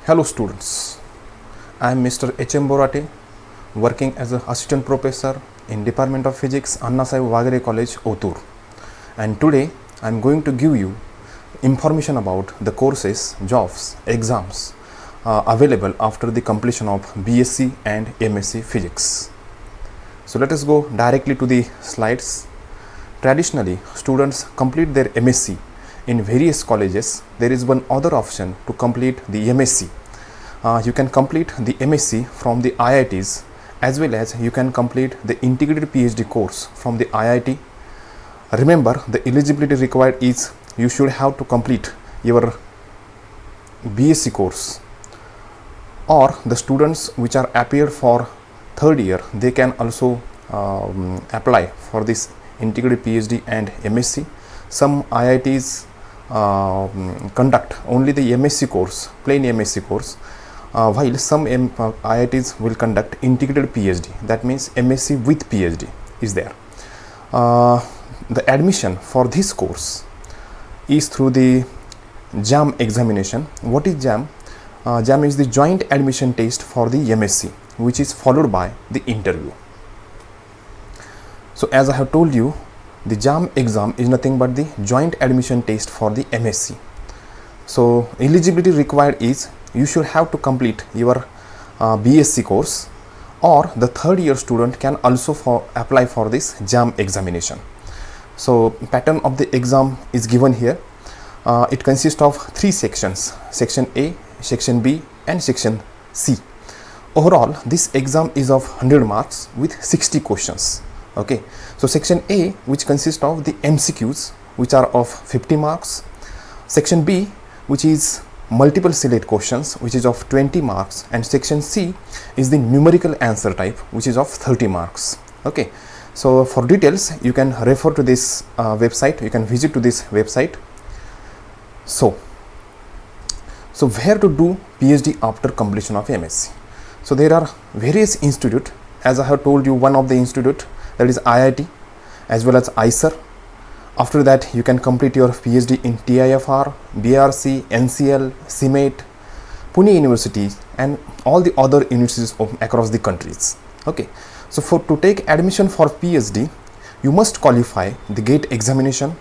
Hello students, I am Mr. H.M. Borate, working as an assistant professor in Department of Physics, Anna Sahib Wagare College, Otur. And today I am going to give you information about the courses, jobs, exams available after the completion of BSc and MSc Physics. So let us go directly to the slides. Traditionally, students complete their MSc in various colleges. There is one other option to complete the MSc. You can complete the MSc from the IITs, as well as you can complete the integrated PhD course from the IIT. Remember, the eligibility required is you should have to complete your BSc course, or the students which are appeared for third year, they can also apply for this integrated PhD and MSc. Some IITs conduct only the MSc course, plain MSc course, while some IITs will conduct integrated PhD. That means MSc with PhD is there. The admission for this course is through the JAM examination. What is JAM? JAM is the joint admission test for the MSc, which is followed by the interview. So as I have told you, the JAM exam is nothing but the joint admission test for the MSc. So eligibility required is you should have to complete your BSc course, or the third year student can also apply for this JAM examination. So pattern of the exam is given here. It consists of 3 sections: section A, section B and section C. Overall, this exam is of 100 marks with 60 questions. Okay, so section A, which consists of the MCQs, which are of 50 marks. Section B, which is multiple select questions, which is of 20 marks, and section C is the numerical answer type, which is of 30 marks. Okay, so for details you can refer to this website, you can visit to this website. So where to do PhD after completion of MSc? So there are various institutes. As I have told you, one of the institute, that is IIT, as well as IISER. After that, you can complete your PhD in TIFR, BRC, NCL, CIMAT, Pune University, and all the other universities across the countries. Okay, so to take admission for PhD, you must qualify the GATE examination,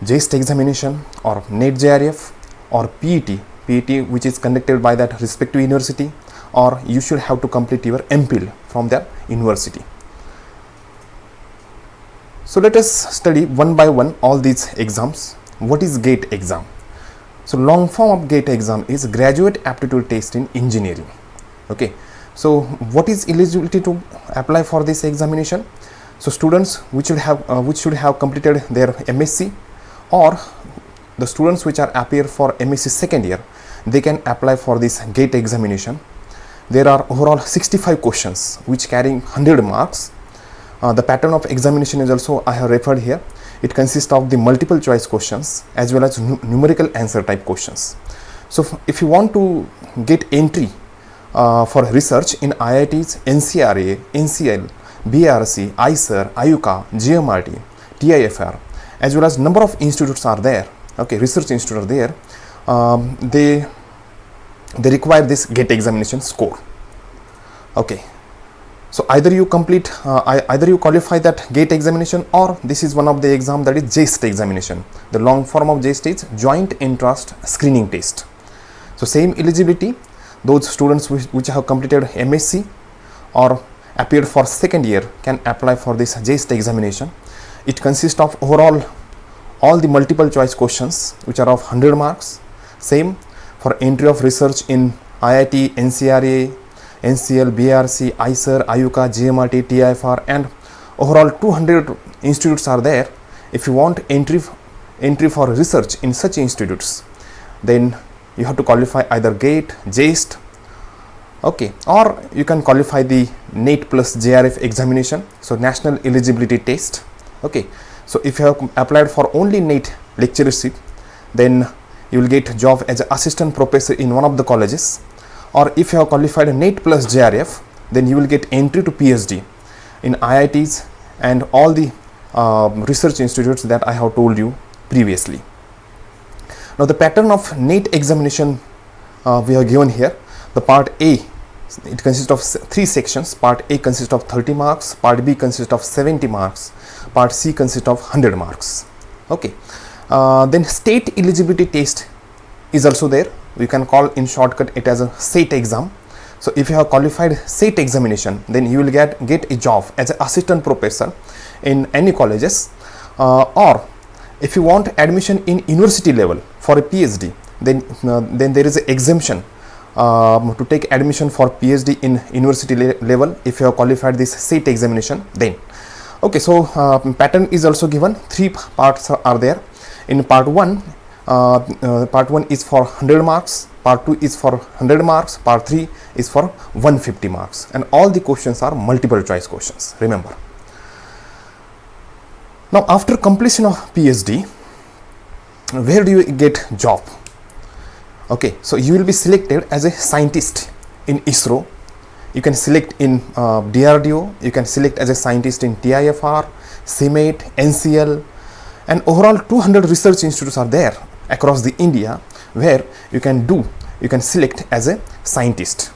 JEST examination, or NET JRF, or PET, which is conducted by that respective university, or you should have to complete your MPhil from that university. So let us study one by one all these exams. What is GATE exam? So long form of GATE exam is Graduate Aptitude Test in Engineering. Okay, so what is eligibility to apply for this examination? So students which should have completed their MSc, or the students which are appear for MSc second year, they can apply for this GATE examination. There are overall 65 questions which carrying 100 marks. The pattern of examination is also I have referred here. It consists of the multiple choice questions as well as numerical answer type questions. So if you want to get entry for research in IITs, NCRA, NCL, BRC, IISER, IUCAA, GMRT, TIFR, as well as number of institutes are there. Okay, research institutes are there. They require this GATE examination score. Okay, so either you qualify that GATE examination, or this is one of the exam, that is JEST examination. The long form of JEST is Joint Entrance Screening Test. So same eligibility, those students which have completed MSc or appeared for second year can apply for this JEST examination. It consists of overall all the multiple choice questions which are of 100 marks. Same for entry of research in IIT, NCRA, NCL, BRC, IISER, IUCAA, GMRT, TIFR, and overall 200 institutes are there. If you want entry for research in such institutes, then you have to qualify either GATE, JEST, okay, or you can qualify the NET plus JRF examination, so National Eligibility Test. Okay, so if you have applied for only NET lectureship, then you will get job as an assistant professor in one of the colleges, or if you have qualified NET plus JRF, then you will get entry to PhD in IITs and all the research institutes that I have told you previously. Now the pattern of NET examination we have given here. The part A, it consists of 3 sections. Part A consists of 30 marks, part B consists of 70 marks, part C consists of 100 marks. Okay. Then state eligibility test is also there. We can call in shortcut it as a SAT exam. So if you have qualified SAT examination, then you will get a job as an assistant professor in any colleges, or if you want admission in university level for a PhD, then there is an exemption to take admission for PhD in university level if you have qualified this SAT examination. Then okay, so pattern is also given. 3 parts are there. In part 1, part 1 is for 100 marks, part 2 is for 100 marks, part 3 is for 150 marks, and all the questions are multiple choice questions, remember. Now after completion of PhD, where do you get job? Okay, so you will be selected as a scientist in ISRO. You can select in DRDO, you can select as a scientist in TIFR, CIMAT, NCL, and overall 200 research institutes are there across the India where you can select as a scientist.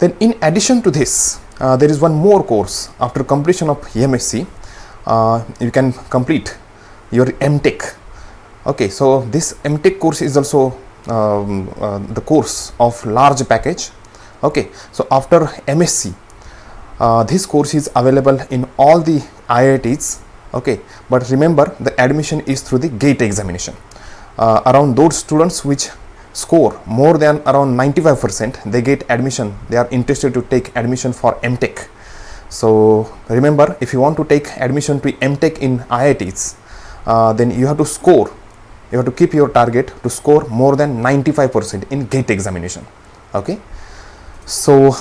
Then in addition to this, there is one more course. After completion of MSc, you can complete your MTech. Okay, so this MTech course is also the course of large package. Okay, so after MSc, this course is available in all the IITs. Okay, but remember the admission is through the GATE examination. Around those students which score more than around 95%, they get admission. They are interested to take admission for MTech. So remember, if you want to take admission to MTech in IITs, then you have to score. You have to keep your target to score more than 95% in GATE examination. Okay, so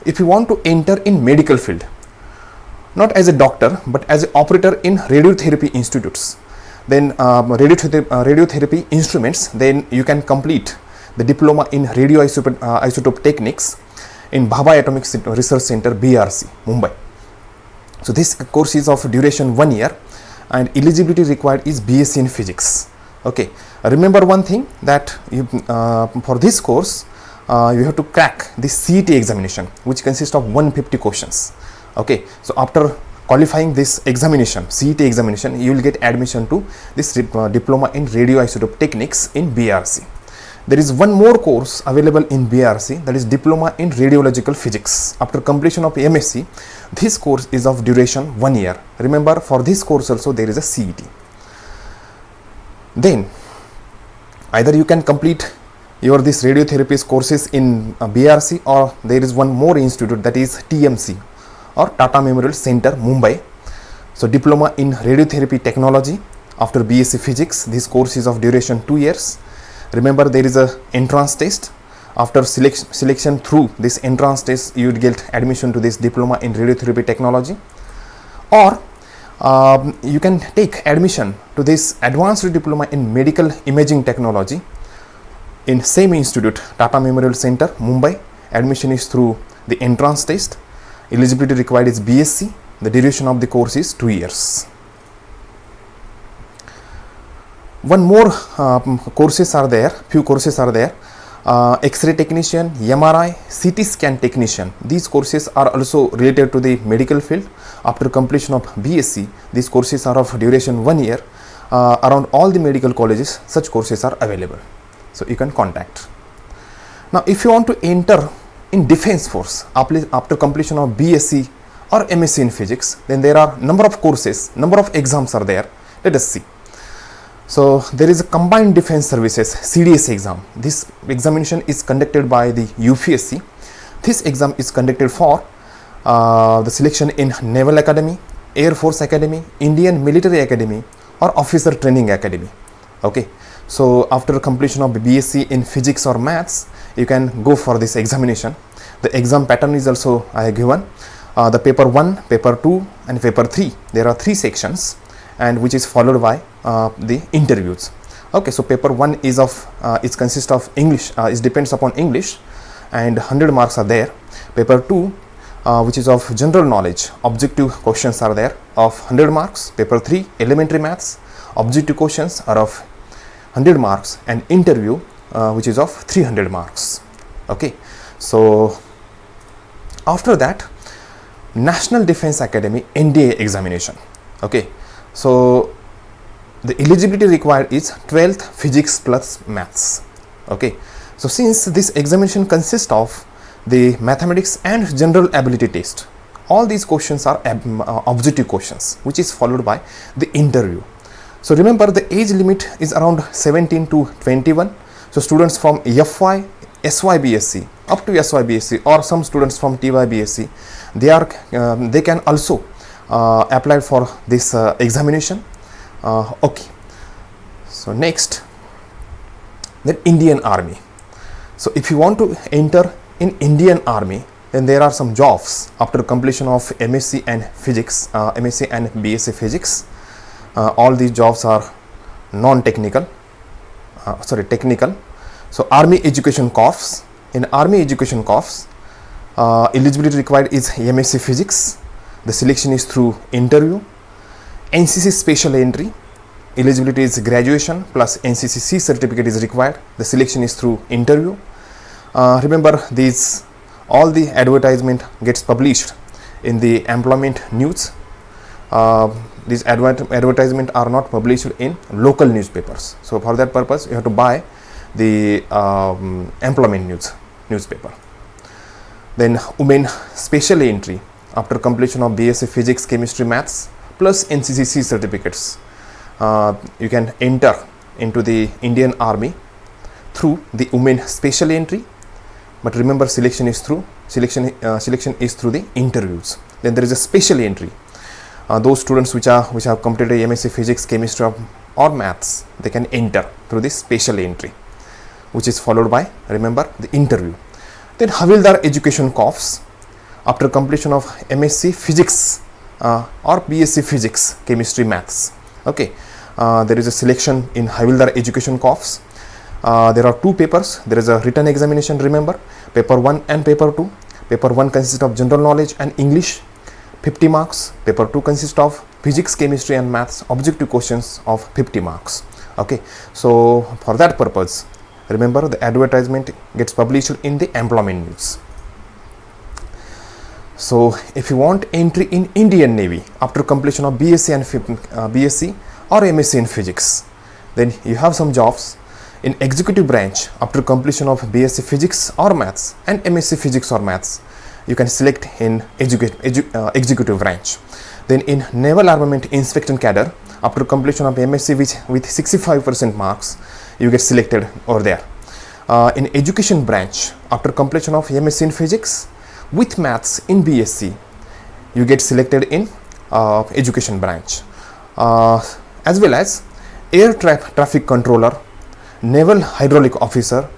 if you want to enter in medical field, not as a doctor but as an operator in radiotherapy institutes, then radiotherapy instruments, then you can complete the diploma in radioisotope techniques in Bhabha Atomic Research Center, BRC, Mumbai. So this course is of duration 1 year and eligibility required is BSc in physics. Okay, remember one thing, that for this course you have to crack the CET examination, which consists of 150 questions. Okay, so after qualifying this examination, CET examination, you will get admission to this diploma in radioisotope techniques in BRC. There is one more course available in BRC, that is diploma in radiological physics. After completion of MSc, this course is of duration 1 year. Remember, for this course also there is a CET. Then either you can complete your this radiotherapy courses in BRC, or there is one more institute, that is TMC or Tata Memorial Center, Mumbai. So diploma in radiotherapy technology after BSc physics. This course is of duration 2 years. Remember, there is a entrance test. After selection through this entrance test, you would get admission to this diploma in radiotherapy technology. Or you can take admission to this advanced diploma in medical imaging technology in same institute, Tata Memorial Center, Mumbai. Admission is through the entrance test. Eligibility required is BSc. The duration of the course is 2 years. One more courses are there, few courses are there. X-ray technician, MRI, CT scan technician. These courses are also related to the medical field. After completion of BSc, these courses are of duration 1 year. Around all the medical colleges, such courses are available. So you can contact. Now, if you want to enter in defense force after completion of BSc or MSc in physics, then there are number of courses, number of exams are there. Let us see. So there is a combined defense services CDS exam. This examination is conducted by the UPSC. This exam is conducted for the selection in Naval Academy, Air Force Academy, Indian Military Academy, or Officer Training Academy. Okay, so after completion of BSc in physics or maths, you can go for this examination. The exam pattern is also given. The paper 1, paper 2 and paper 3. There are 3 sections, and which is followed by the interviews. Okay, so paper 1 is of it consists of English, it depends upon English, and 100 marks are there. Paper 2, which is of general knowledge, objective questions are there of 100 marks. Paper 3, elementary maths, objective questions are of 100 marks, and interview which is of 300 marks. Okay, so after that, National Defense Academy NDA examination. Okay, so the eligibility required is 12th physics plus maths. Okay, so since this examination consists of the mathematics and general ability test, all these questions are objective questions, which is followed by the interview. So remember, the age limit is around 17 to 21. So students from FY, SYBSc up to SYBSc, or some students from TYBSc, they can also apply for this examination. Okay, so next, the Indian Army. So if you want to enter in Indian Army, then there are some jobs after completion of MSc and physics, MSc and BSc physics. All these jobs are non-technical, technical. So Army Education Corps. In Army Education Corps, eligibility required is MSc physics. The selection is through interview. NCC special entry, eligibility is graduation plus NCC certificate is required. The selection is through interview. Remember, these all the advertisement gets published in the employment news. These advertisement are not published in local newspapers. So for that purpose, you have to buy the employment newspaper. Then women special entry, after completion of BSc physics, chemistry, maths plus NCC certificates, you can enter into the Indian Army through the women special entry. But remember, selection is through the interviews. Then there is a special entry. Those students which have completed MSc physics, chemistry or maths, they can enter through this special entry, which is followed by, remember, the interview. Then Havildar Education Corps, after completion of MSc physics or BSc physics, chemistry, maths. Okay, there is a selection in Havildar Education Corps. There are two papers. There is a written examination, remember, paper 1 and paper 2. Paper 1 consists of general knowledge and English, 50 marks. Paper 2 consists of physics, chemistry and maths, objective questions of 50 marks. Okay, so for that purpose, remember, the advertisement gets published in the employment news. So if you want entry in Indian Navy after completion of BSc and BSc or MSc in physics, then you have some jobs in executive branch after completion of BSc physics or maths and MSc physics or maths. You can select in executive branch. Then in Naval Armament Inspection Cadre, after completion of MSc with 65% marks, you get selected over there. In education branch, after completion of MSc in physics with maths in BSc, you get selected in education branch. As well as air traffic controller, naval hydraulic officer,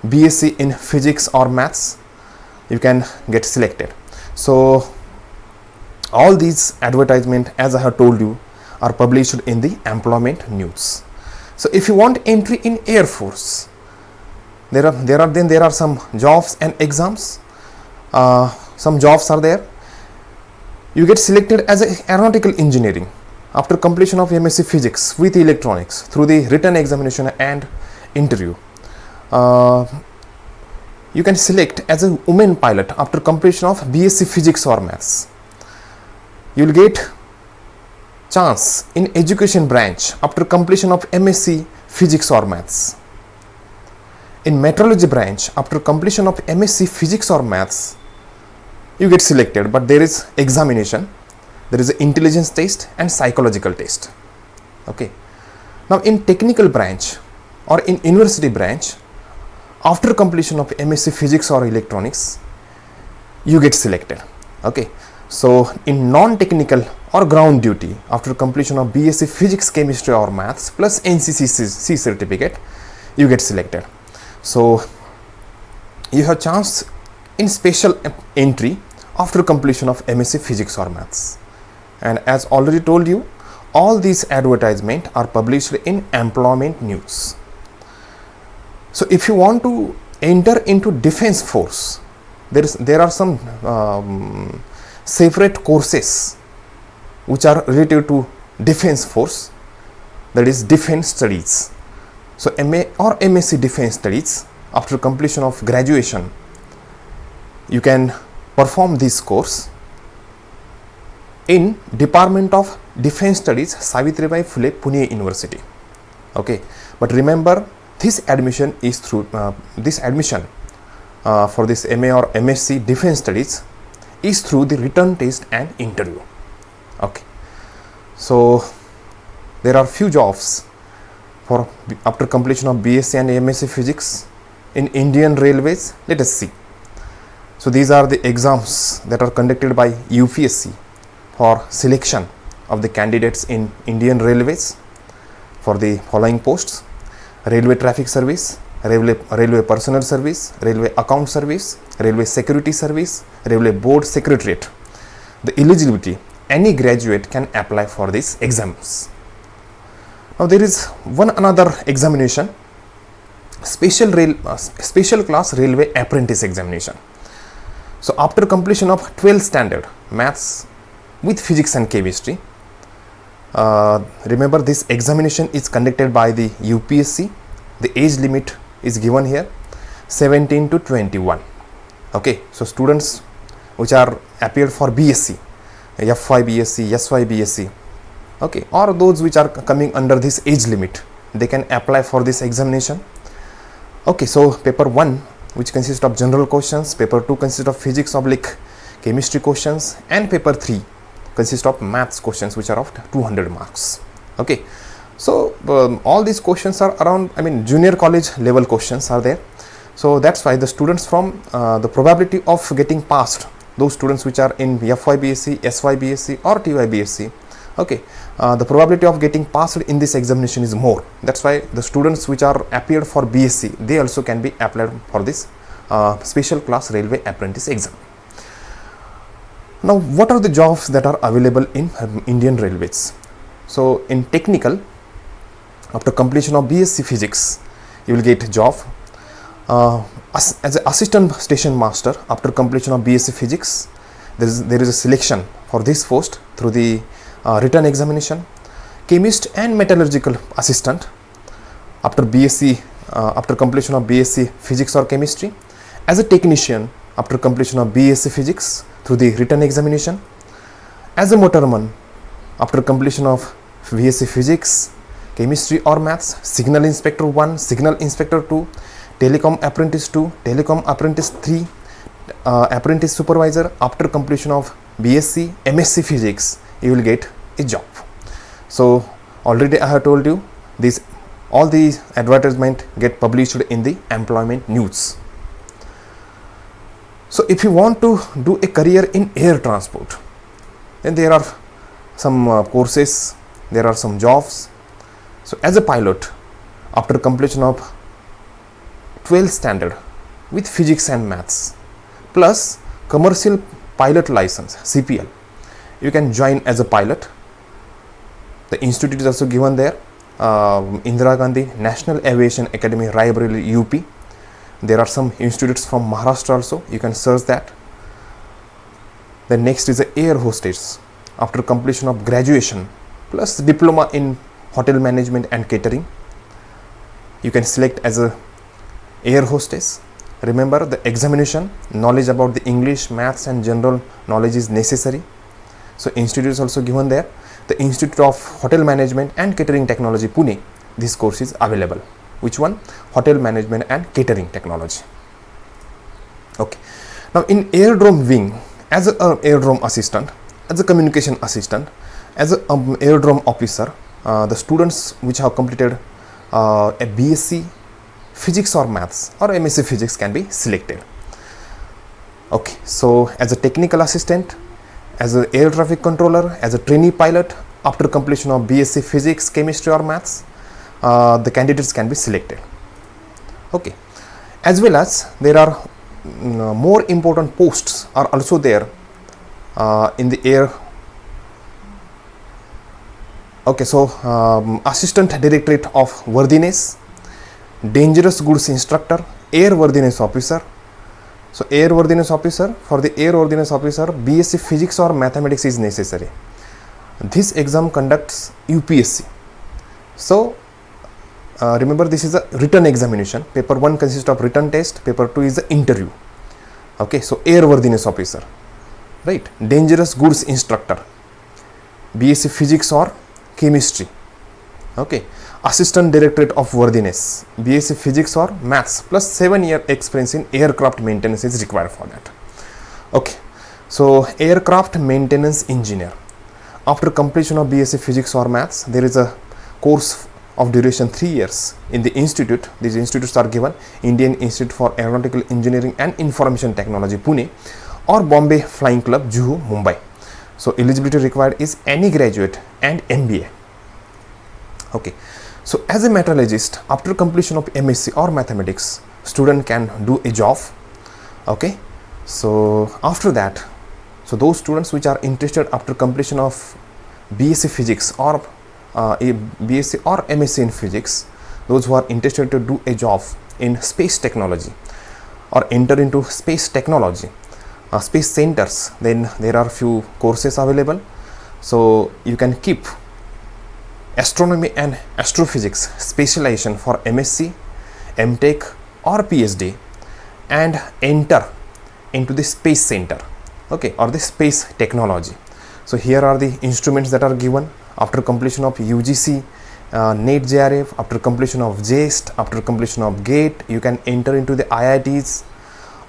BSc in physics or maths, you can get selected. So all these advertisement, as I have told you, are published in the employment news. So if you want entry in Air Force, there are some jobs and exams. Some jobs are there. You get selected as an aeronautical engineering after completion of MSc physics with electronics through the written examination and interview. You can select as a woman pilot after completion of BSc physics or maths. You will get chance in education branch after completion of MSc physics or maths. In meteorology branch, after completion of MSc physics or maths, you get selected, but there is examination. There is an intelligence test and psychological test. Okay. Now in technical branch or in university branch, after completion of MSc physics or electronics, you get selected. Okay. So in non-technical or ground duty, after completion of BSc physics, chemistry or maths plus NCC certificate, you get selected. So you have chance in special entry after completion of MSc physics or maths. And as already told you, all these advertisements are published in employment news. So if you want to enter into defense force, there are some separate courses which are related to defense force, that is defense studies. So MA or MSc Defense Studies, after completion of graduation, you can perform this course in Department of Defense Studies, Savitribai Phule, Pune University. Okay, but remember, this admission is through for this MA or MSc Defense Studies is through the written test and interview. Okay, so there are few jobs for after completion of BSc and MSc Physics in Indian Railways. Let us see. So these are the exams that are conducted by UPSC for selection of the candidates in Indian Railways for the following posts: Railway Traffic Service, Railway Personnel Service, Railway Account Service, Railway Security Service, Railway Board Secretariat. The eligibility: any graduate can apply for these exams. Now there is one another examination, special class Railway Apprentice Examination. So after completion of 12th standard maths with physics and chemistry, remember this examination is conducted by the UPSC. The age limit is given here, 17 to 21. Okay, so students which are appeared for BSc, F5 BSc, S5 BSc, okay, or those which are coming under this age limit, they can apply for this examination. Okay, so paper 1, which consists of general questions, paper 2 consists of physics / chemistry questions, and paper 3 consists of maths questions which are of 200 marks. Okay, so all these questions are around, junior college level questions are there. So that's why the students from the probability of getting passed, those students which are in F5 BSc, S5 BSc or TY BSc, okay, the probability of getting passed in this examination is more. That's why the students which are appeared for BSc, they also can be applied for this special class Railway Apprentice exam. Now what are the jobs that are available in Indian Railways? So in technical, after completion of BSc Physics, you will get a job as an assistant station master. After completion of BSc Physics, there is a selection for this post through the written examination. Chemist and metallurgical assistant after completion of BSc Physics or Chemistry. As a technician after completion of BSc Physics through the written examination. As a motorman after completion of BSc Physics, Chemistry or Maths, Signal Inspector 1, Signal Inspector 2, Telecom Apprentice 2, Telecom Apprentice 3, Apprentice Supervisor. After completion of BSc, MSc Physics, you will get a job. So already I have told you, all these advertisement get published in the employment news. So if you want to do a career in air transport, then there are some courses, there are some jobs. So as a pilot, after completion of 12th standard with physics and maths plus commercial pilot license, CPL, you can join as a pilot. The institute is also given there, Indira Gandhi National Aviation Academy, Raebareli, UP. There are some institutes from Maharashtra also, you can search that. The next is the air hostess after completion of graduation plus diploma in hotel management and catering. You can select as a air hostess. Remember, the examination, knowledge about the English, maths and general knowledge is necessary. So institute is also given there. The Institute of Hotel Management and Catering Technology, Pune, this course is available. Which one? Hotel Management and Catering Technology. Okay, now in aerodrome wing, as an aerodrome assistant, as a communication assistant, as an aerodrome officer, the students which have completed a BSc Physics or Maths or MSc Physics can be selected. Okay, so as a technical assistant, as an air traffic controller, as a trainee pilot, after completion of BSc Physics, Chemistry or Maths, the candidates can be selected. Okay, as well as there are more important posts are also there in the air. Okay, so Assistant Directorate of Worthiness, Dangerous Goods Instructor, Air Worthiness Officer. So air worthiness officer, for the air worthiness officer, BSc Physics or Mathematics is necessary. This exam conducts UPSC. So remember this is a written examination. Paper 1 consists of written test, paper 2 is the interview. Okay, so airworthiness officer, right? Dangerous goods instructor, BSc physics or chemistry. Okay, assistant directorate of worthiness, BSc physics or maths plus 7-year experience in aircraft maintenance is required for that. Okay, so aircraft maintenance engineer, after completion of BSc physics or maths, there is a course of duration 3 years in the institute. These institutes are given: Indian Institute for Aeronautical Engineering and Information Technology, Pune, or Bombay Flying Club, Juhu, Mumbai. So eligibility required is any graduate and MBA. Okay, so as a metallurgist, after completion of MSc or mathematics, student can do a job. Okay, so after that, so those students which are interested after completion of BSc physics or a BSc or MSc in physics, those who are interested to do a job in space technology or enter into space technology, space centers, then there are few courses available. So you can keep astronomy and astrophysics specialization for MSc, MTech or PhD and enter into the space center, okay, or the space technology. So here are the instruments that are given after completion of UGC, NET JRF, after completion of JEST, after completion of GATE, you can enter into the IITs,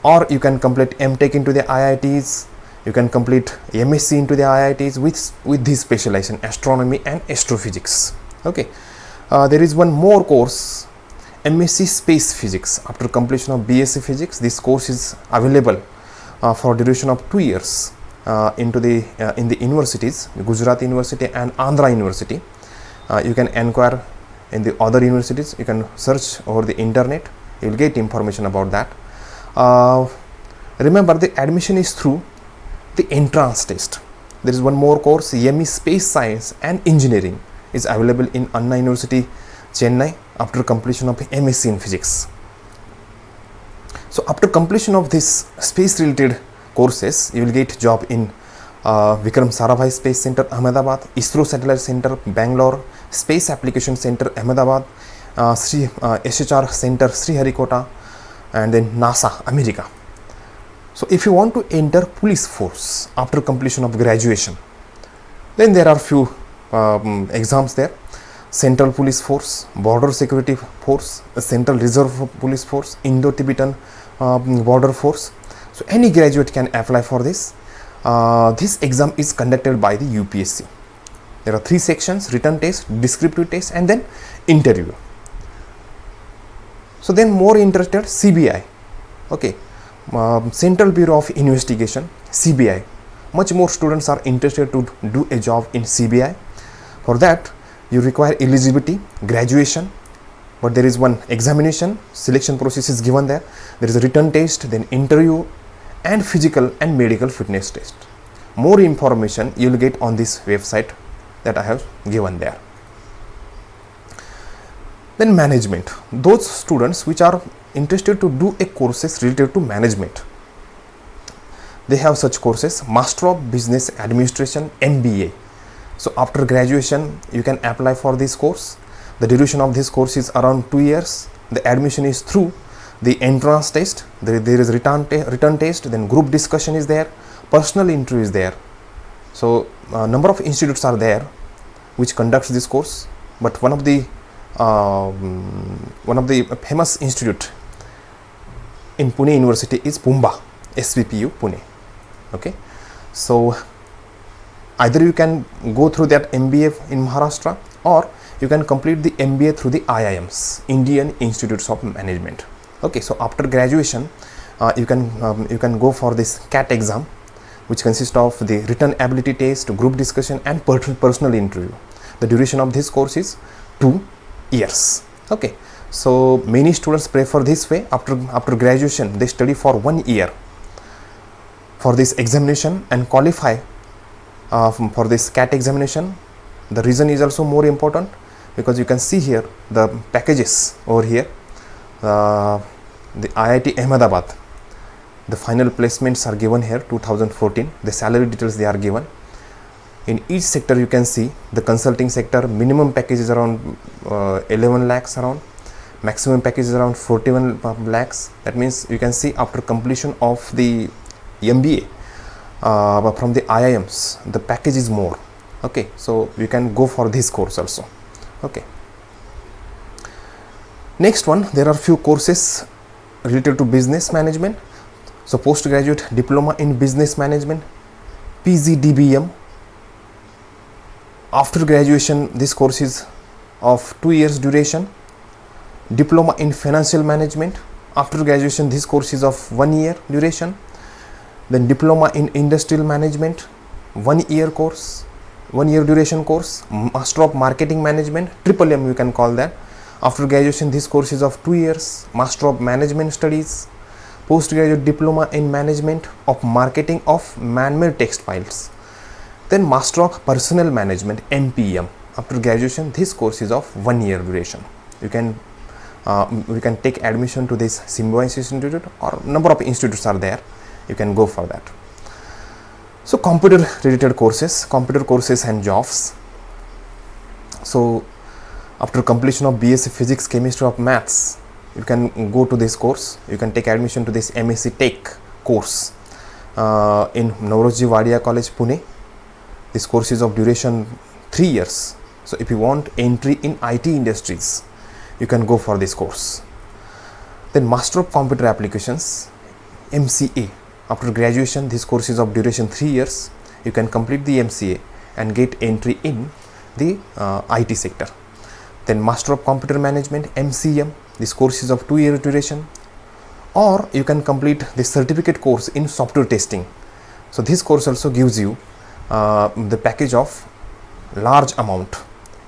or you can complete MTech into the IITs, you can complete MSc into the IITs with this specialization, astronomy and astrophysics. Okay, there is one more course, MSc Space Physics. After completion of BSc Physics, this course is available for duration of 2 years in the universities, Gujarat University and Andhra University. You can inquire in the other universities. You can search over the internet. You will get information about that. Remember, the admission is through the entrance test. There is one more course, ME Space Science and Engineering, is available in Anna University, Chennai, after completion of MSc in physics. So after completion of this space related courses, you will get job in Vikram Sarabhai Space Center, Ahmedabad, ISRO Satellite Center, Bangalore, Space Application Center, Ahmedabad, SHR Center, Sriharikota, and then NASA, America. So if you want to enter police force after completion of graduation, then there are few exams there: Central Police Force, Border Security Force, Central Reserve Police Force, Indo-Tibetan Border Force. So any graduate can apply for this. This exam is conducted by the UPSC. There are 3 sections: written test, descriptive test, and then interview. So then more interested, CBI. Okay, Central Bureau of Investigation, CBI. Much more students are interested to do a job in CBI. For that, you require eligibility, graduation, but there is one examination, selection process is given there. There is a written test, then interview, and physical and medical fitness test. More information you will get on this website that I have given there. Then management, those students which are interested to do a courses related to management, they have such courses: Master of Business Administration, MBA. So after graduation you can apply for this course. The duration of this course is around 2 years. The admission is through the entrance test. There is written test, then group discussion is there, personal interview is there. So number of institutes are there which conducts this course, but one of the famous institute in Pune University is Pumba, SVPU Pune. Okay, so either you can go through that MBA in Maharashtra, or you can complete the MBA through the IIMs, Indian Institutes of Management. Okay, so after graduation you can go for this CAT exam, which consists of the written ability test, group discussion, and personal interview. The duration of this course is 2 years. Okay, so many students prefer this way. After graduation they study for 1 year for this examination and qualify for this CAT examination. The reason is also more important, because you can see here the packages over here. The IIT Ahmedabad, the final placements are given here, 2014. The salary details they are given. In each sector you can see the consulting sector minimum package is around 11 lakhs around, maximum package is around 41 lakhs. That means you can see after completion of the MBA from the IIMs the package is more. Okay, so you can go for this course also. Okay, next one, there are few courses related to business management. So postgraduate diploma in business management, PGDBM. After graduation this course is of 2 years duration. Diploma in financial management, after graduation this course is of 1 year duration. Then diploma in industrial management, 1 year course, 1 year duration course. Master of marketing management, triple M you can call that. After graduation this course is of 2 years. Master of management studies, postgraduate diploma in management of marketing of man-made textiles. Then master of personnel management, MPM. After graduation this course is of 1 year duration. You can take admission to this Symbiosis Institute, or number of institutes are there, you can go for that. So computer related courses and jobs. So after completion of BSc Physics, Chemistry of Maths, you can go to this course. You can take admission to this MSc Tech course in Nauroji Wadia College, Pune. This course is of duration 3 years. So if you want entry in IT industries, you can go for this course. Then Master of Computer Applications, MCA. After graduation this course is of duration 3 years. You can complete the MCA and get entry in the IT sector. Then Master of Computer Management, MCM. This course is of 2 year duration. Or you can complete the certificate course in software testing. So this course also gives you the package of large amount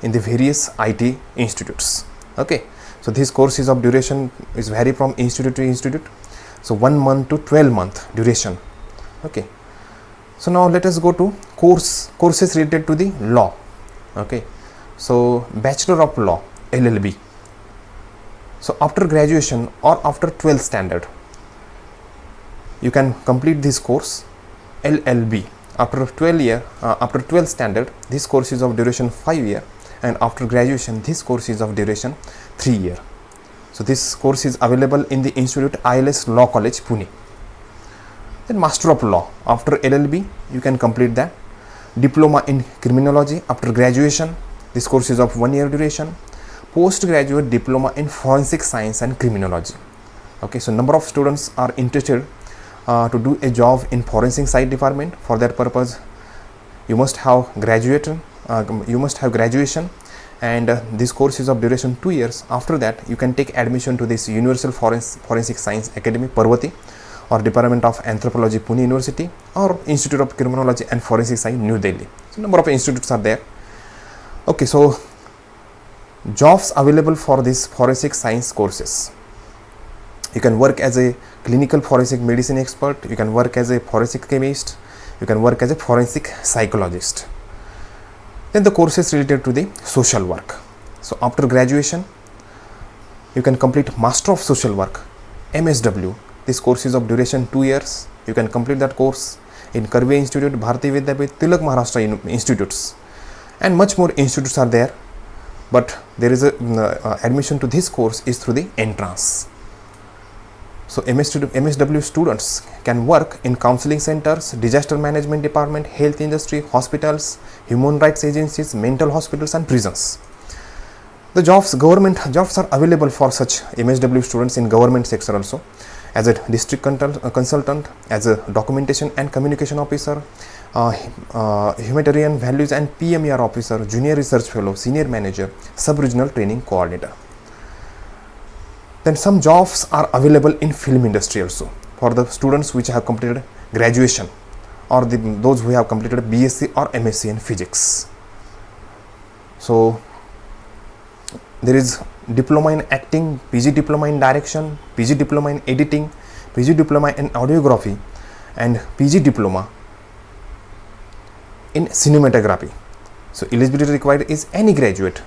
in the various IT institutes. Okay, so this course is of duration is vary from institute to institute. So 1 month to 12 month duration. Okay, so now let us go to courses related to the law. Okay, so Bachelor of Law, LLB. So after graduation or after 12th standard, you can complete this course, LLB. After 12th standard, this course is of duration 5 year, and after graduation this course is of duration 3 year. So this course is available in the Institute ILS Law College, Pune. Then Master of Law, after LLB you can complete that. Diploma in Criminology, after graduation this course is of 1 year duration. Postgraduate Diploma in Forensic Science and Criminology. Okay, so number of students are interested to do a job in forensic science department. For that purpose you must have graduation, and this course is of duration 2 years. After that you can take admission to this Universal Forensic Science Academy, Parvati, or Department of Anthropology, Pune University, or Institute of Criminology and Forensic Science, New Delhi. So number of institutes are there. Okay, so jobs available for these forensic science courses. You can work as a clinical forensic medicine expert, you can work as a forensic chemist, you can work as a forensic psychologist. Then the courses related to the social work. So after graduation you can complete Master of Social Work, MSW. This course is of duration 2 years. You can complete that course in Karve Institute, Bharati Vidyapith, Tilak Maharashtra institutes, and much more institutes are there. But there is a admission to this course is through the entrance. So MSW students can work in counseling centers, disaster management department, health industry, hospitals, human rights agencies, mental hospitals and prisons. The government jobs are available for such MSW students in government sector also, as a district consultant, as a documentation and communication officer, humanitarian values and PMER officer, junior research fellow, senior manager, sub-regional training coordinator. Then some jobs are available in film industry also for the students which have completed graduation, or those who have completed BSc or MSc in physics. So there is diploma in acting, PG diploma in direction, PG diploma in editing, PG diploma in audiography, and PG diploma in cinematography. So eligibility required is any graduate.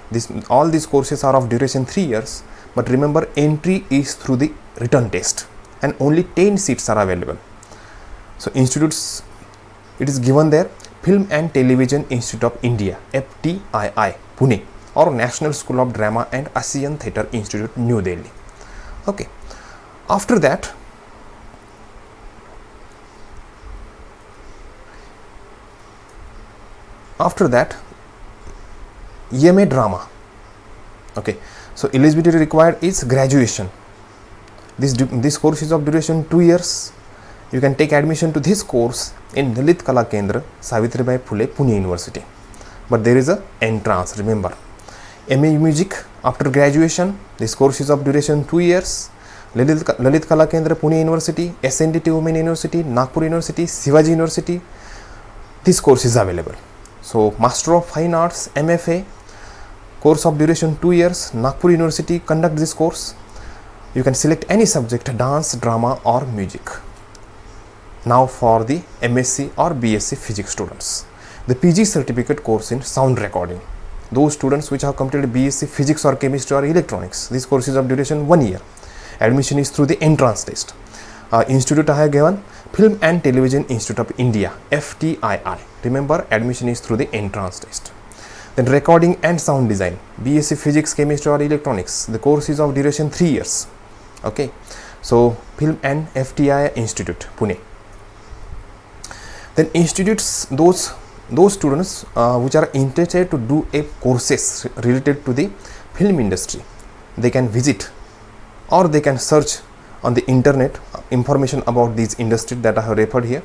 All these courses are of duration 3 years, but remember entry is through the written test and only 10 seats are available. So institutes, it is given there, Film and Television Institute of India, FTII, Pune, or National School of Drama and ASEAN Theatre Institute, New Delhi. Okay. After that, MA Drama. Okay, so eligibility required is graduation. This course is of duration 2 years. You can take admission to this course in Lalit Kala Kendra, Savitribai Phule, Pune University. But there is a entrance, remember. MA Music, after graduation, this course is of duration 2 years. Lalit Kala Kendra, Pune University, SNDT Women University, Nagpur University, Shivaji University, this course is available. So, Master of Fine Arts, MFA, course of duration 2 years, Nagpur University conduct this course. You can select any subject, dance, drama or music. Now for the MSc or BSc Physics students, the PG certificate course in sound recording. Those students which have completed BSc Physics or Chemistry or Electronics, this course is of duration 1 year. Admission is through the entrance test. Institute I have given Film and Television Institute of India, FTII. Remember, admission is through the entrance test. Then recording and sound design, BSc Physics, Chemistry or Electronics. The course is of duration 3 years. Okay, so Film and FTII Institute, Pune. Then institutes, those students which are interested to do a courses related to the film industry, they can visit or they can search on the internet information about these industries that I have referred here.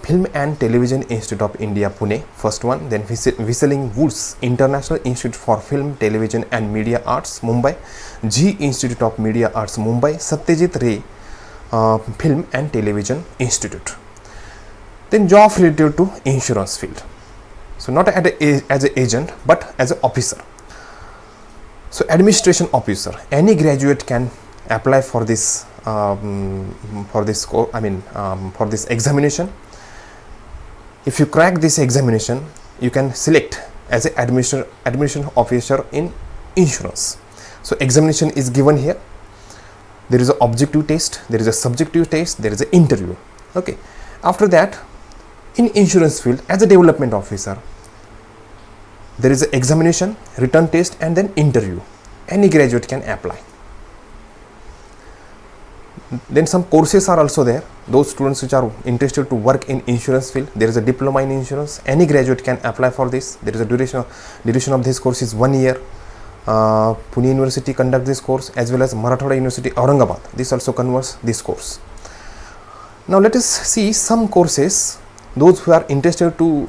Film and Television Institute of India, Pune, first one. Then Whistling Woods International Institute for Film, Television and Media Arts, Mumbai. G Institute of Media Arts, Mumbai. Satyajit Ray Film and Television Institute. Then job related to insurance field. So not as an agent but as an officer. So administration officer, any graduate can apply for this for this examination. If you crack this examination, you can select as an administration officer in insurance. So examination is given here. There is an objective test, there is a subjective test, there is an interview. Okay. After that, in insurance field, as a development officer, there is an examination, written test and then interview. Any graduate can apply. Then some courses are also there. Those students which are interested to work in insurance field, there is a diploma in insurance. Any graduate can apply for this. There is a duration of this course is 1 year. Pune University conduct this course, as well as Marathwada University, Aurangabad. This also converts this course. Now let us see some courses, those who are interested to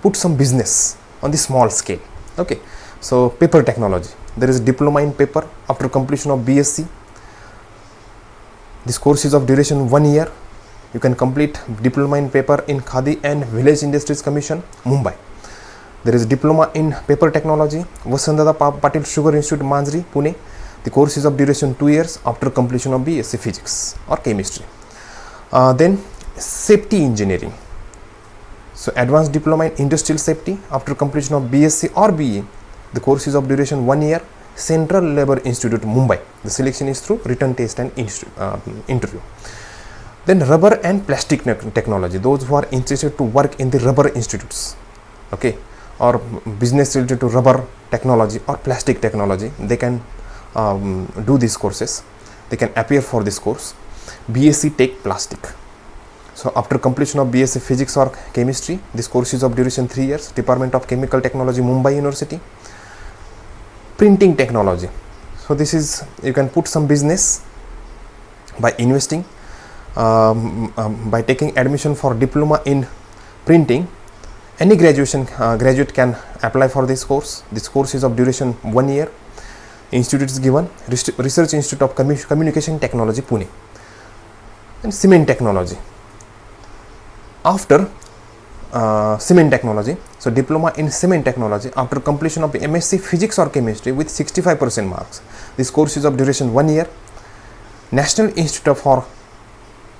put some business on the small scale. Okay, so paper technology, there is a diploma in paper after completion of BSc. This course is of duration 1 year. You can complete diploma in paper in Khadi and Village Industries Commission, Mumbai. There is a diploma in paper technology, Vasantdada Patil Sugar Institute, Manjri, Pune. The course is of duration 2 years after completion of BSc Physics or Chemistry. Then safety engineering. So advanced diploma in industrial safety after completion of BSc or BE. The course is of duration 1 year. Central Labour Institute, Mumbai. The selection is through written test and interview. Then rubber and plastic technology. Those who are interested to work in the rubber institutes, okay, or business related to rubber technology or plastic technology, they can do these courses. They can appear for this course. BSc Tech Plastic. So after completion of BSc Physics or Chemistry, this course is of duration 3 years. Department of Chemical Technology, Mumbai University. Printing technology. So this is, you can put some business by investing, by taking admission for diploma in printing. Any graduate can apply for this course. This course is of duration 1 year. Institute is given, Research Institute of Communication Technology, Pune. And cement technology. After cement technology, so diploma in cement technology after completion of MSc Physics or Chemistry with 65% marks. This course is of duration 1 year. National Institute for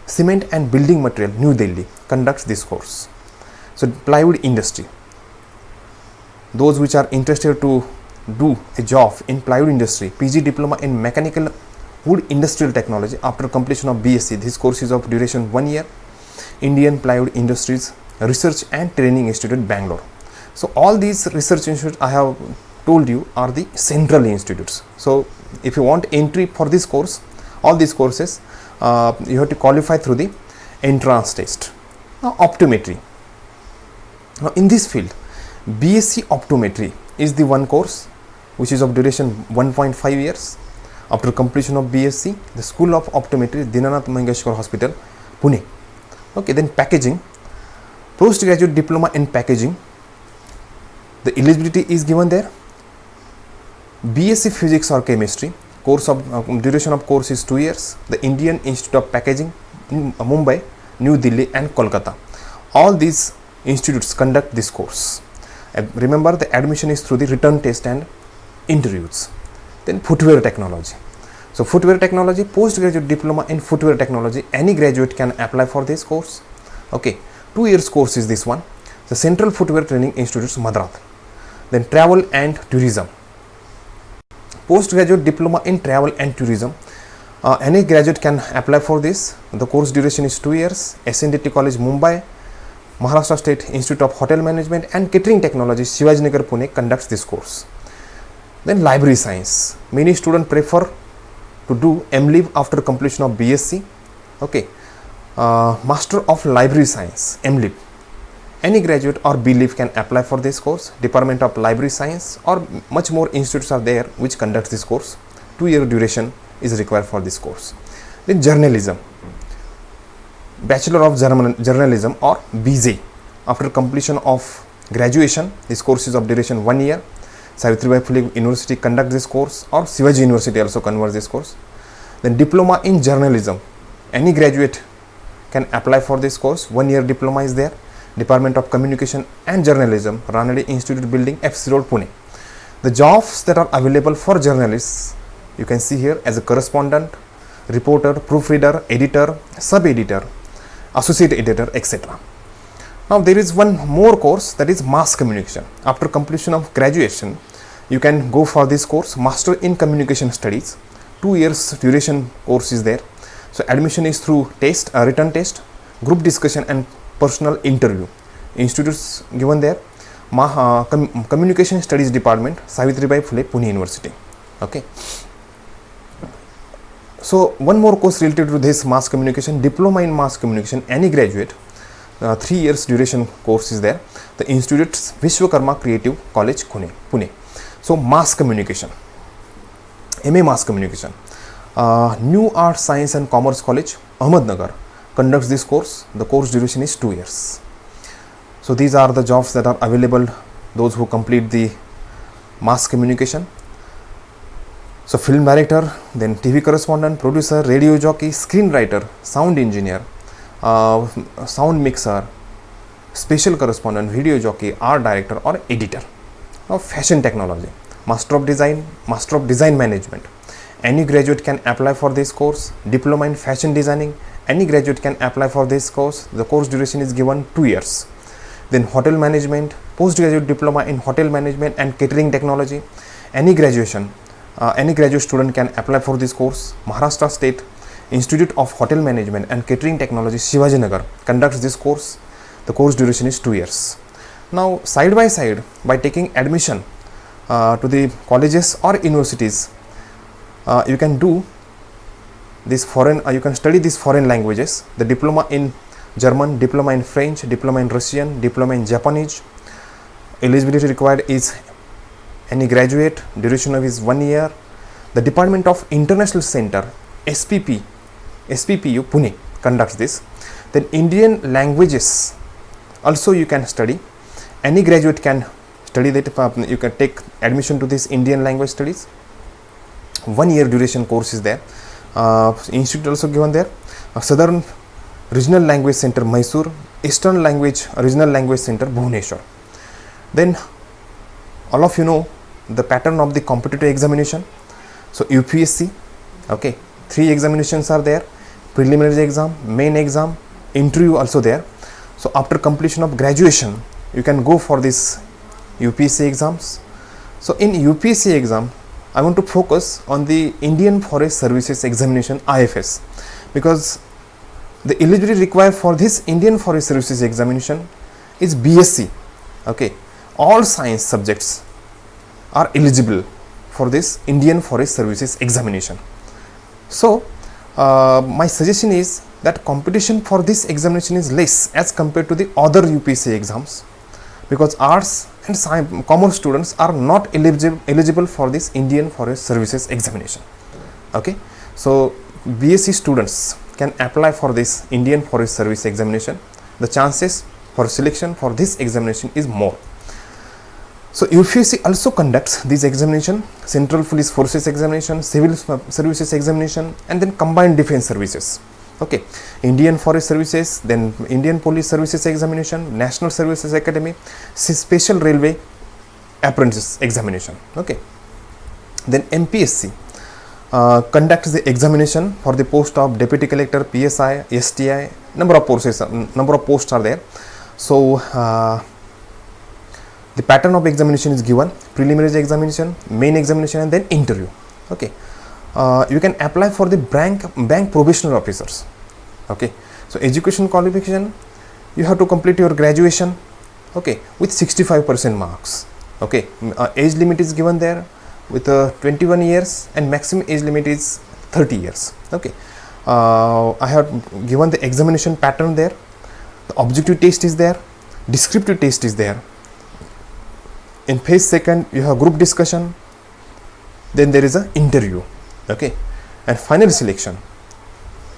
Cement and Building Material, New Delhi conducts this course. So plywood industry, those which are interested to do a job in plywood industry, PG diploma in mechanical wood industrial technology after completion of BSc. This course is of duration 1 year. Indian Plywood Industries Research and Training Institute, Bangalore. So all these research institutes I have told you are the central institutes. So if you want entry for this course, all these courses, you have to qualify through the entrance test. Now optometry. Now in this field, BSc Optometry is the one course which is of duration 1.5 years. After completion of BSc, the School of Optometry, Dinanath Mangeshkar Hospital, Pune. Okay, then packaging, postgraduate diploma in packaging. The eligibility is given there. BSc Physics or Chemistry, course of duration of course is 2 years. The Indian Institute of Packaging, Mumbai, New Delhi and Kolkata. All these institutes conduct this course. Remember, the admission is through the written test and interviews. Then footwear technology. So footwear technology, postgraduate diploma in footwear technology, any graduate can apply for this course. Okay, 2 years course is this one. The Central Footwear Training Institutes, Madras. Then travel and tourism. Postgraduate diploma in travel and tourism. Any graduate can apply for this. The course duration is 2 years. SNDT College, Mumbai, Maharashtra State Institute of Hotel Management and Catering Technology, Shivajinagar, Pune conducts this course. Then library science. Many students prefer to do MLib after completion of BSc. Okay, Master of Library Science, MLib. Any graduate or BLib can apply for this course. Department of Library Science or much more institutes are there which conduct this course. 2-year duration is required for this course. Then journalism. Bachelor of Journalism or BJ. After completion of graduation, this course is of duration 1 year. Savitribai Phule University conduct this course or Shivaji University also converts this course. Then diploma in journalism. Any graduate can apply for this course. 1 year diploma is there. Department of Communication and Journalism, Ranade Institute Building, FC Road, Pune. The jobs that are available for journalists, you can see here as a correspondent, reporter, proofreader, editor, sub-editor, associate editor, etc. Now there is one more course, that is mass communication. After completion of graduation, you can go for this course, Master in Communication Studies. 2 years duration course is there. So admission is through test, written test, group discussion and personal interview. Institutes given there, Communication Studies Department, Savitribai Phule, Pune University. Okay. So one more course related to this mass communication, diploma in mass communication, any graduate, 3 years duration course is there. The institutes Vishwakarma Creative College, Pune. So mass communication, MA mass communication, New Art Science and Commerce College, Ahmednagar conducts this course. The course duration is 2 years. So these are the jobs that are available, those who complete the mass communication. So film director, then TV correspondent, producer, radio jockey, screenwriter, sound engineer, sound mixer, special correspondent, video jockey, art director or editor. Now fashion technology, Master of Design Management. Any graduate can apply for this course. Diploma in fashion designing, any graduate can apply for this course. The course duration is given 2 years. Then hotel management, postgraduate diploma in hotel management and catering technology. Any graduate student can apply for this course. Maharashtra State Institute of Hotel Management and Catering Technology, Shivajinagar conducts this course. The course duration is 2 years. Now side by side, by taking admission to the colleges or universities, you can do this you can study these foreign languages. The diploma in German, diploma in French, diploma in Russian, diploma in Japanese. Eligibility required is any graduate, duration of is 1 year. The Department of International Center, SPPU, Pune conducts this. Then Indian languages also you can study. Any graduate can study that. You can take admission to this Indian language studies. 1 year duration course is there. Institute also given there. Southern Regional Language Center, Mysore. Eastern Regional Language Center, Bhubaneswar. Then all of you know the pattern of the competitive examination. So UPSC, okay, 3 examinations are there: preliminary exam, main exam, interview also there. So after completion of graduation, you can go for this UPSC exams. So in UPSC exam, I want to focus on the Indian Forest Services Examination, IFS, because the eligibility required for this Indian Forest Services Examination is BSc. Okay, all science subjects are eligible for this Indian Forest Services examination. So my suggestion is that competition for this examination is less as compared to the other UPSC exams, because arts and science, commerce students are not eligible for this Indian Forest Services examination. Okay, so BSc students can apply for this Indian Forest Service examination. The chances for selection for this examination is more. So UPSC also conducts this examination: Central Police Forces examination, Civil Services examination, and then Combined Defense Services. Okay, Indian Forest Services, then Indian Police Services examination, National Services Academy, Special Railway Apprentice examination. Okay, then MPSC conducts the examination for the post of Deputy Collector, PSI, STI. Number of posts are there. So the pattern of examination is given: preliminary examination, main examination, and then interview. Okay, you can apply for the bank probationary officers. Okay, so education qualification, you have to complete your graduation, okay, with 65% marks. Okay, age limit is given there with 21 years, and maximum age limit is 30 years. Okay, I have given the examination pattern there. The objective test is there, descriptive test is there. In phase second, you have group discussion, then there is an interview. Okay, and final selection.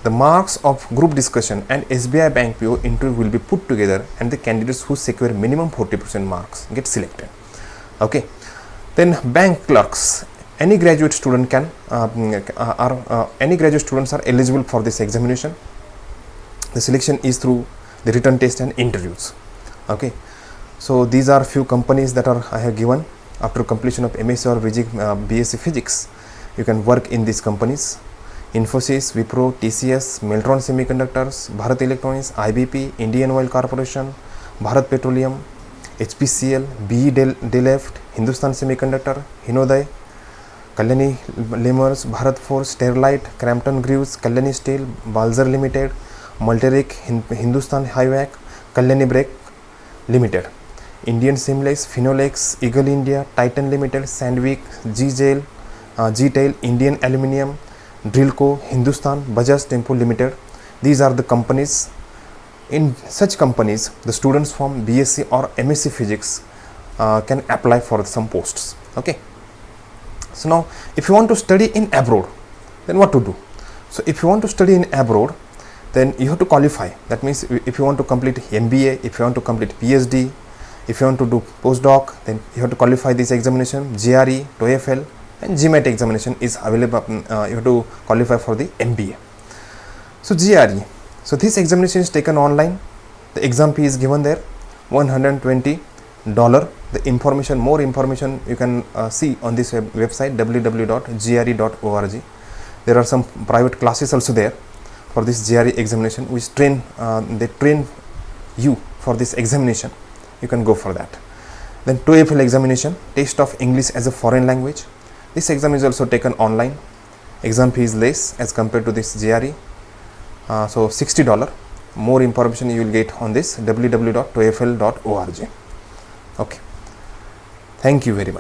The marks of group discussion and SBI Bank PO interview will be put together, and the candidates who secure minimum 40% marks get selected. Okay, then bank clerks. Any graduate student can any graduate students are eligible for this examination. The selection is through the written test and interviews. Okay, so these are few companies that I have given. After completion of MSc or BSc Physics, you can work in these companies: Infosys, Wipro, TCS, Meltron Semiconductors, Bharat Electronics, IBP, Indian Oil Corporation, Bharat Petroleum, HPCL, BE Delft, Hindustan Semiconductor, Hinoday, Kalyani Lemurs, Bharat Forge, Sterlite, Crampton Greaves, Kalyani Steel, Balzer Limited, Multeric, Hindustan Hivac, Kalyani Brake Limited, Indian Seamless, Finolex, Eagle India, Titan Limited, Sandvik, G-Tail, Indian Aluminium, Drillco, Hindustan, Bajaj Tempo Limited. These are the companies. In such companies, the students from BSc or MSc Physics can apply for some posts. Okay. So now, if you want to study in abroad, then what to do? So if you want to study in abroad, then you have to qualify. That means if you want to complete MBA, if you want to complete PhD, if you want to do postdoc, then you have to qualify this examination. GRE, TOEFL, and GMAT examination is available. You have to qualify for the MBA. So GRE. So this examination is taken online. The exam fee is given there, $120. The information, more information you can see on this website, www.gre.org. There are some private classes also there for this GRE examination, which they train you for this examination. You can go for that. Then TOEFL examination, test of English as a foreign language. This exam is also taken online. Exam fee is less as compared to this GRE. So $60. More information you will get on this www.toefl.org. Okay. Thank you very much.